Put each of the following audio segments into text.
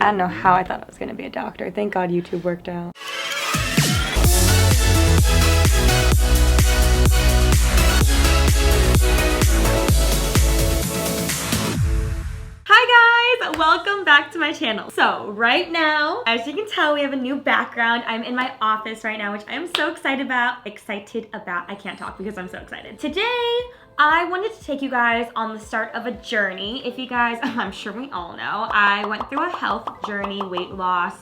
I don't know how I thought I was gonna be a doctor. Thank God YouTube worked out. Hi guys, welcome back to my channel. So right now, as you can tell, we have a new background. I'm in my office right now, which I am so excited about. I can't talk because I'm so excited. Today, I wanted to take you guys on the start of a journey. If you guys, I'm sure we all know, I went through a health journey, weight loss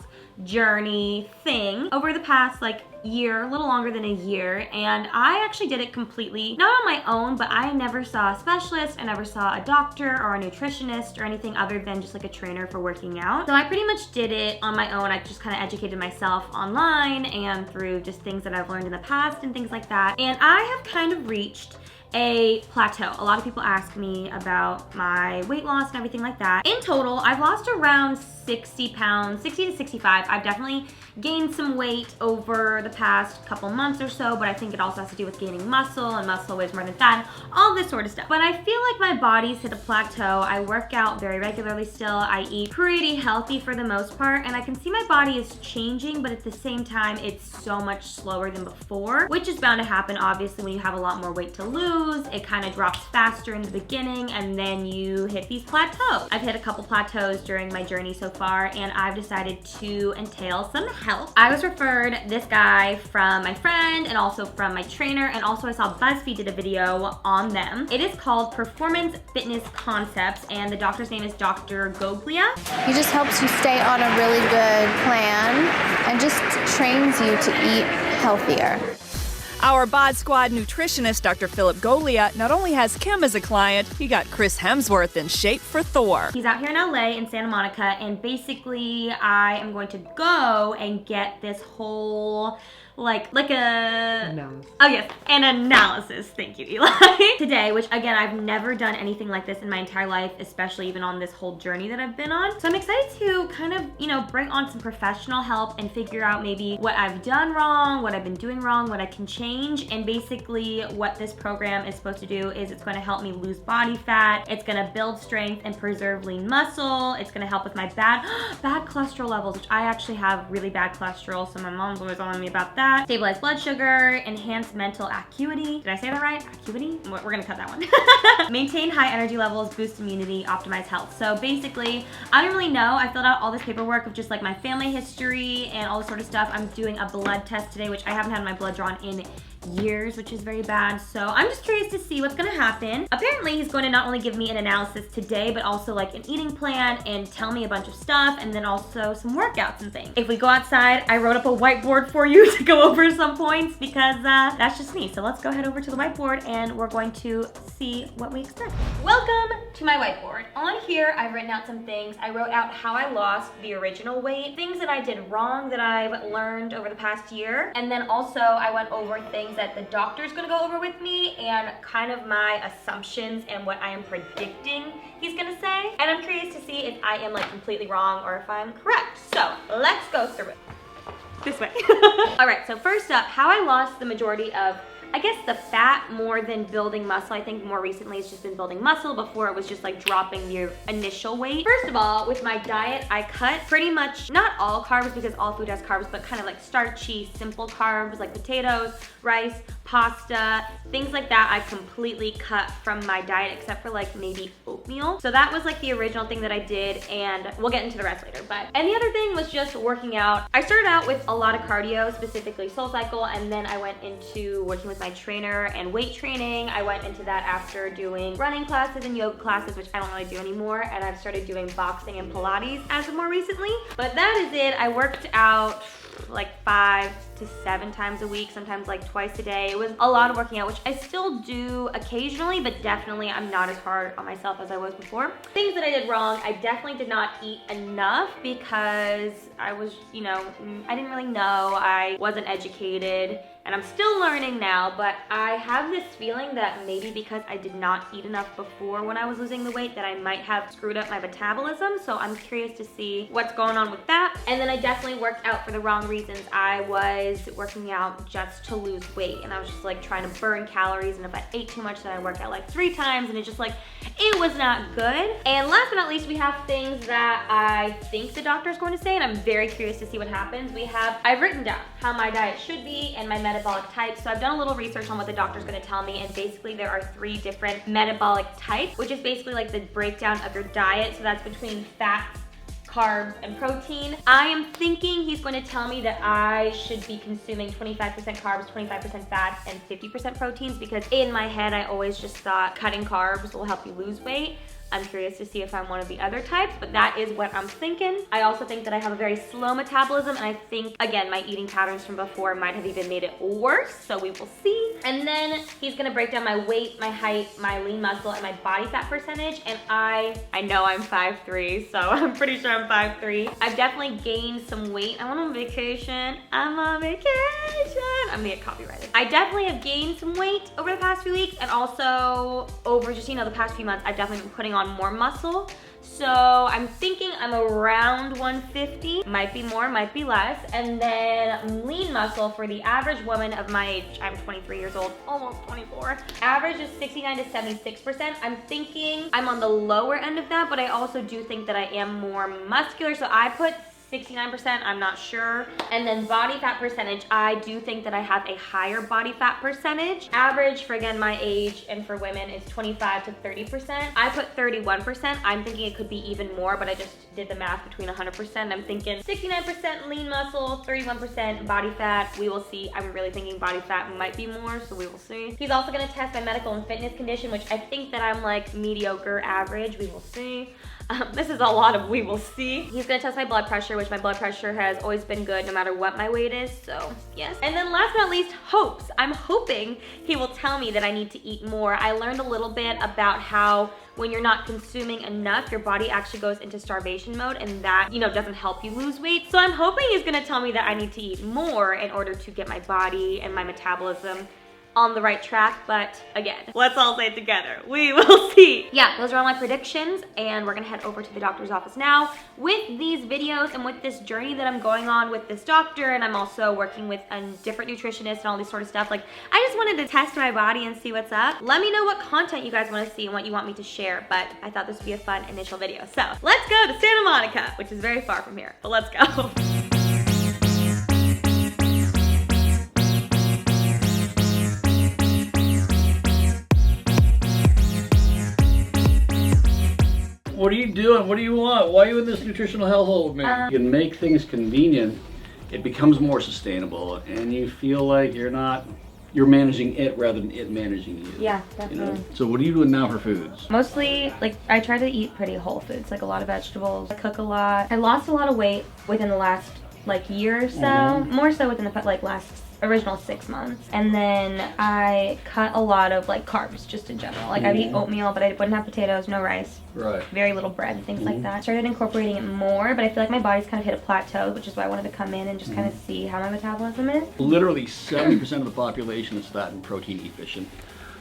journey thing over the past year, a little longer than a year, and I actually did it completely, not on my own, but I never saw a specialist, I never saw a doctor or a nutritionist or anything other than just a trainer for working out. So I pretty much did it on my own. I just kind of educated myself online and through just things that I've learned in the past and things like that. And I have kind of reached a plateau. A lot of people ask me about my weight loss and everything like that. In total, I've lost around 60 pounds, 60 to 65. I've definitely gained some weight over the past couple months or so, but I think it also has to do with gaining muscle, and muscle weighs more than fat, all this sort of stuff. But I feel like my body's hit a plateau. I work out very regularly still. I eat pretty healthy for the most part, and I can see my body is changing, but at the same time, it's so much slower than before, which is bound to happen, obviously, when you have a lot more weight to lose. It kind of drops faster in the beginning, and then you hit these plateaus. I've hit a couple plateaus during my journey so far, and I've decided to entail some help. I was referred this guy from my friend and also from my trainer, and also I saw BuzzFeed did a video on them. It is called Performance Fitness Concepts, and the doctor's name is Dr. Goglia. He just helps you stay on a really good plan and just trains you to eat healthier. Our Bod Squad nutritionist, Dr. Philip Goglia, not only has Kim as a client, he got Chris Hemsworth in shape for Thor. He's out here in LA in Santa Monica, and basically I am going to go and get this whole an analysis. Thank you, Eli. Today, which again, I've never done anything like this in my entire life, especially even on this whole journey that I've been on. So I'm excited to kind of, bring on some professional help and figure out maybe what I've done wrong, what I've been doing wrong, what I can change. And basically what this program is supposed to do is it's going to help me lose body fat. It's going to build strength and preserve lean muscle. It's going to help with my bad cholesterol levels, which I actually have really bad cholesterol. So my mom's always telling me about that. Stabilize blood sugar, enhance mental acuity. Did I say that right? Acuity? We're gonna cut that one. Maintain high energy levels, boost immunity, optimize health. So basically, I don't really know. I filled out all this paperwork of just my family history and all this sort of stuff. I'm doing a blood test today, which I haven't had my blood drawn in years, which is very bad. So I'm just curious to see what's gonna happen. Apparently, he's going to not only give me an analysis today, but also an eating plan and tell me a bunch of stuff, and then also some workouts and things. If we go outside, I wrote up a whiteboard for you to go over some points because that's just me. So let's go head over to the whiteboard and we're going to see what we expect. Welcome to my whiteboard. On here, I've written out some things. I wrote out how I lost the original weight, things that I did wrong that I've learned over the past year, and then also I went over things that the doctor's gonna go over with me and kind of my assumptions and what I am predicting he's gonna say. And I'm curious to see if I am completely wrong or if I'm correct. So let's go through it. This way. All right, so first up, how I lost the majority of, I guess, the fat more than building muscle. I think more recently it's just been building muscle. Before it was just dropping your initial weight. First of all, with my diet, I cut pretty much, not all carbs because all food has carbs, but kind of starchy, simple carbs like potatoes, rice, pasta, things like that. I completely cut from my diet except for maybe oatmeal. So that was the original thing that I did, and we'll get into the rest later. And the other thing was just working out. I started out with a lot of cardio, specifically SoulCycle, and then I went into working with my trainer and weight training. I went into that after doing running classes and yoga classes, which I don't really do anymore, and I've started doing boxing and Pilates as of more recently. But that is it. I worked out 5 to 7 times a week, sometimes twice a day. It was a lot of working out, which I still do occasionally, but definitely I'm not as hard on myself as I was before. Things that I did wrong, I definitely did not eat enough because I was, I didn't really know. I wasn't educated, and I'm still learning now, but I have this feeling that maybe because I did not eat enough before when I was losing the weight that I might have screwed up my metabolism. So I'm curious to see what's going on with that. And then I definitely worked out for the wrong reasons. I was working out just to lose weight, and I was just like trying to burn calories, and if I ate too much then I worked out like 3 times, and it just like, it was not good. And last but not least, we have things that I think the doctor's going to say, and I'm very curious to see what happens. I've written down how my diet should be and my metabolic type. So I've done a little research on what the doctor's gonna tell me, and basically there are 3 different metabolic types, which is basically like the breakdown of your diet. So that's between fats, carbs, and protein. I am thinking he's going to tell me that I should be consuming 25% carbs, 25% fats, and 50% proteins, because in my head I always just thought cutting carbs will help you lose weight. I'm curious to see if I'm one of the other types, but that is what I'm thinking. I also think that I have a very slow metabolism, and I think, again, my eating patterns from before might have even made it worse, so we will see. And then he's gonna break down my weight, my height, my lean muscle, and my body fat percentage, and I know I'm 5'3", so I'm pretty sure I'm 5'3". I've definitely gained some weight. I'm on vacation. I'm on vacation. I'm gonna get copyrighted. I definitely have gained some weight over the past few weeks, and also over just, the past few months, I've definitely been putting on more muscle. So I'm thinking I'm around 150, might be more, might be less. And then lean muscle for the average woman of my age, I'm 23 years old, almost 24. Average is 69 to 76%. I'm thinking I'm on the lower end of that, but I also do think that I am more muscular. So I put 69%, I'm not sure. And then body fat percentage, I do think that I have a higher body fat percentage. Average for, again, my age and for women is 25 to 30%. I put 31%. I'm thinking it could be even more, but I just did the math between 100%. I'm thinking 69% lean muscle, 31% body fat. We will see. I'm really thinking body fat might be more, so we will see. He's also gonna test my medical and fitness condition, which I think that I'm like mediocre average. We will see. This is a lot of we will see. He's gonna test my blood pressure, which my blood pressure has always been good no matter what my weight is, so yes. And then last but not least, hopes. I'm hoping he will tell me that I need to eat more. I learned a little bit about how when you're not consuming enough, your body actually goes into starvation mode, and that, doesn't help you lose weight. So I'm hoping he's gonna tell me that I need to eat more in order to get my body and my metabolism on the right track, but again, let's all say it together. We will see. Yeah, those are all my predictions, and we're gonna head over to the doctor's office now with these videos and with this journey that I'm going on with this doctor, and I'm also working with a different nutritionist and all this sort of stuff. Like, I just wanted to test my body and see what's up. Let me know what content you guys wanna see and what you want me to share, but I thought this would be a fun initial video. So, let's go to Santa Monica, which is very far from here, but let's go. What are you doing? What do you want? Why are you in this nutritional hellhole with me? You can make things convenient, it becomes more sustainable, and you feel like you're managing it rather than it managing you. Yeah, definitely. So what are you doing now for foods? Mostly, I try to eat pretty whole foods, like a lot of vegetables. I cook a lot. I lost a lot of weight within the last year or so, more so within the original 6 months. And then I cut a lot of carbs just in general. I would eat oatmeal, but I wouldn't have potatoes, no rice. Right. Very little bread, things like that. Started incorporating it more, but I feel like my body's kind of hit a plateau, which is why I wanted to come in and just kind of see how my metabolism is. Literally 70% of the population is fat and protein efficient.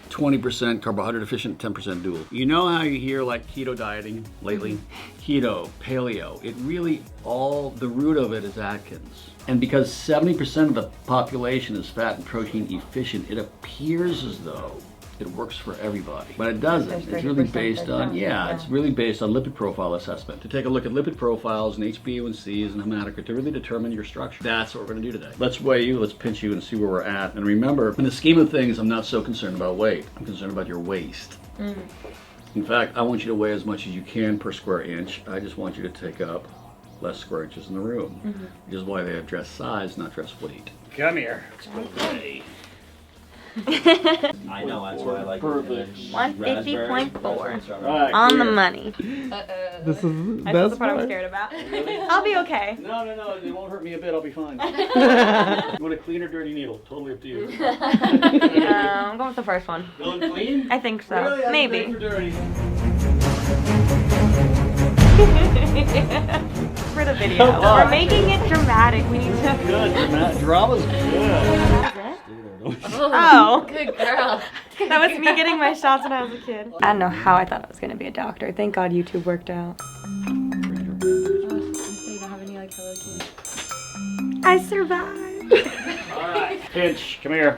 20% carbohydrate efficient, 10% dual. You know how you hear keto dieting lately? Keto, paleo, it really the root of it is Atkins. And because 70% of the population is fat and protein efficient, it appears as though it works for everybody, but it doesn't. It's really based on, it's really based on lipid profile assessment. To take a look at lipid profiles and HbA1cs and hematocrit to really determine your structure. That's what we're gonna do today. Let's weigh you, let's pinch you and see where we're at. And remember, in the scheme of things, I'm not so concerned about weight. I'm concerned about your waist. In fact, I want you to weigh as much as you can per square inch. I just want you to take up less square inches in the room. Which is why they have dress size, not dress weight. Come here. I know, that's why I like it. 150.4 on the money. This is That's the part I'm scared about. I'll be okay. No, it won't hurt me a bit, I'll be fine. You want a clean or dirty needle? Totally up to you. I'm going with the first one. Going clean? I think so. Really? Maybe. For dirty. For the video. We're making it dramatic. We need to. Good, drama's good. Is it? really. Oh. Good girl. That was me getting my shots when I was a kid. I don't know how I thought I was gonna be a doctor. Thank God YouTube worked out. I survived. Alright, Pinch, come here.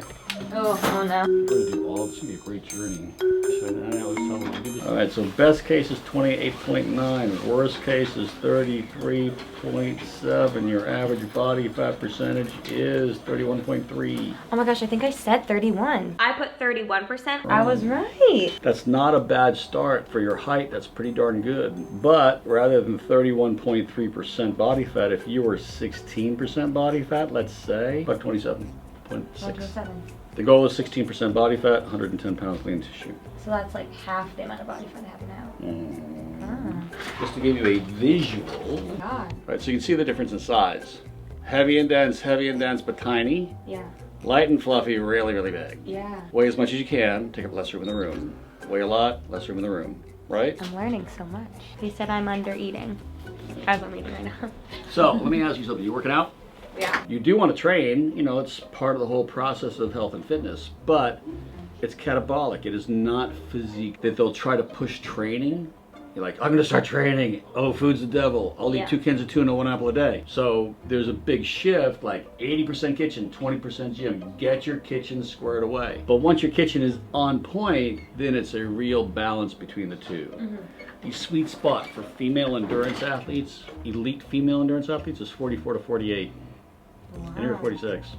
Oh no. We're gonna do all, this is gonna be a great journey. Alright, so best case is 28.9, worst case is 33.7. Your average body fat percentage is 31.3. Oh my gosh, I think I said 31. I put 31%. I was right. That's not a bad start for your height. That's pretty darn good. But rather than 31.3% body fat, if you were 16% body fat, let's say, about 27.6. The goal is 16% body fat, 110 pounds lean tissue. So that's like half the amount of body fat I have now. Just to give you a visual. God. Right, so you can see the difference in size. Heavy and dense, but tiny. Yeah. Light and fluffy, really, really big. Yeah. Weigh as much as you can, take up less room in the room. Weigh a lot, less room in the room, right? I'm learning so much. He said I'm under eating. As I'm eating right now. So, let me ask you something. You working out? Yeah. You do want to train, you know, it's part of the whole process of health and fitness, but it's catabolic. It is not physique that they'll try to push training. You're like, I'm going to start training. Oh, food's the devil. I'll eat 2 cans of tuna, 1 apple a day. So there's a big shift, like 80% kitchen, 20% gym. Get your kitchen squared away. But once your kitchen is on point, then it's a real balance between the two. The sweet spot for female endurance athletes, elite female endurance athletes, is 44 to 48. And you're 46.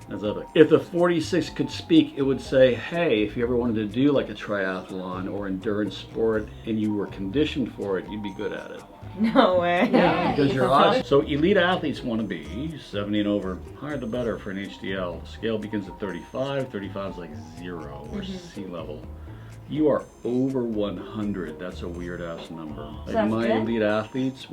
That's epic. If the 46 could speak, it would say, hey, if you ever wanted to do like a triathlon or endurance sport and you were conditioned for it, you'd be good at it. No way. Yeah, because you're awesome. So elite athletes want to be 70 and over. Higher the better for an HDL. The scale begins at 35. 35 is like 0 or sea level. You are over 100. That's a weird ass number. Like my elite athletes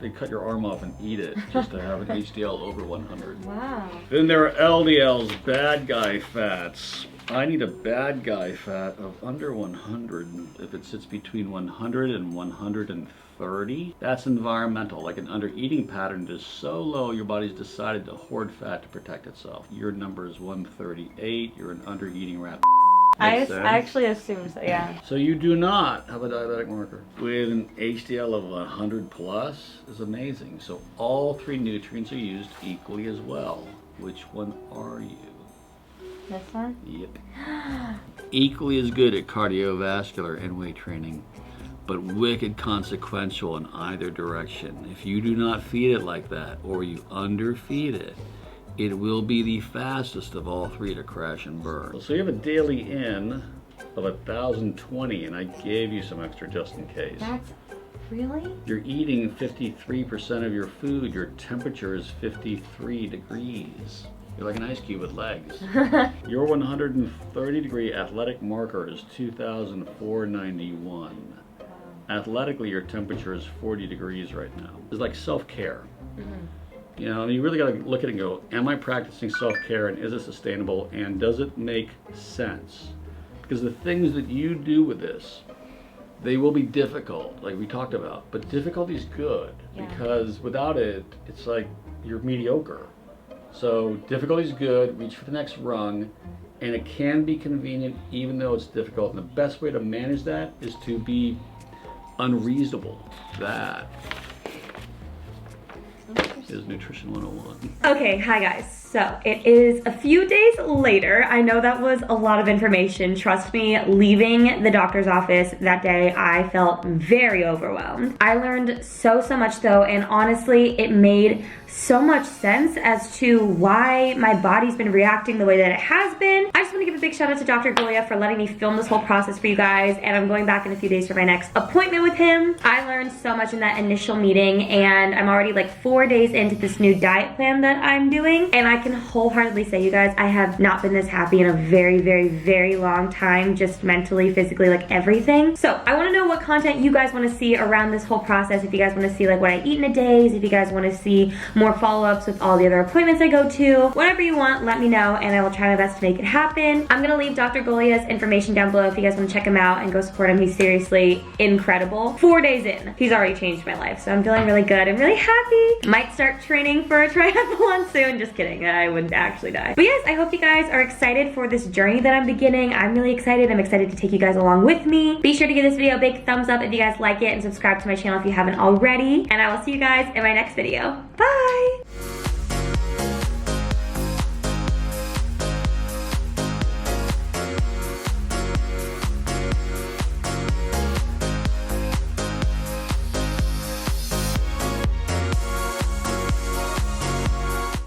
they cut your arm off and eat it just to have an HDL over 100. Wow. Then there are LDLs, bad guy fats. I need a bad guy fat of under 100. If it sits between 100 and 130, that's environmental. Like an under eating pattern is so low, your body's decided to hoard fat to protect itself. Your number is 138. You're an under eating rat. I actually assumed so, yeah. So you do not have a diabetic marker. With an HDL of 100 plus is amazing. So all 3 nutrients are used equally as well. Which one are you? This one? Yep. Equally as good at cardiovascular and weight training, but wicked consequential in either direction. If you do not feed it like that, or you underfeed it, it will be the fastest of all 3 to crash and burn. So you have a daily in of 1,020, and I gave you some extra just in case. That's really? You're eating 53% of your food. Your temperature is 53 degrees. You're like an ice cube with legs. Your 130 degree athletic marker is 2,491. Athletically, your temperature is 40 degrees right now. It's like self-care. You know, you really got to look at it and go, am I practicing self-care, and is it sustainable, and does it make sense? Because the things that you do with this, they will be difficult, like we talked about, but difficulty is good, because without it, it's like you're mediocre. So difficulty is good, reach for the next rung, and it can be convenient even though it's difficult. And the best way to manage that is to be unreasonable. That is Nutrition 101. Okay, hi guys. So it is a few days later. I know that was a lot of information. Trust me, leaving the doctor's office that day, I felt very overwhelmed. I learned so much though, and honestly, it made so much sense as to why my body's been reacting the way that it has been. I just want to give a big shout out to Dr. Goglia for letting me film this whole process for you guys, and I'm going back in a few days for my next appointment with him. I learned so much in that initial meeting, and I'm already like 4 days into this new diet plan that I'm doing, and I can wholeheartedly say, you guys, I have not been this happy in a very long time, just mentally, physically, like everything. So I want to know what content you guys want to see around this whole process. If you guys want to see like what I eat in a day, if you guys want to see more follow-ups with all the other appointments I go to, whatever you want, let me know, and I will try my best to make it happen. I'm gonna leave Dr. Golia's information down below if you guys want to check him out and go support him. He's seriously incredible. 4 days in, he's already changed my life, so I'm feeling really good. I'm really happy. Might start training for a triathlon soon. Just kidding. I would actually die. But yes, I hope you guys are excited for this journey that I'm beginning. I'm really excited. I'm excited to take you guys along with me. Be sure to give this video a big thumbs up if you guys like it and subscribe to my channel if you haven't already. And I will see you guys in my next video. Bye!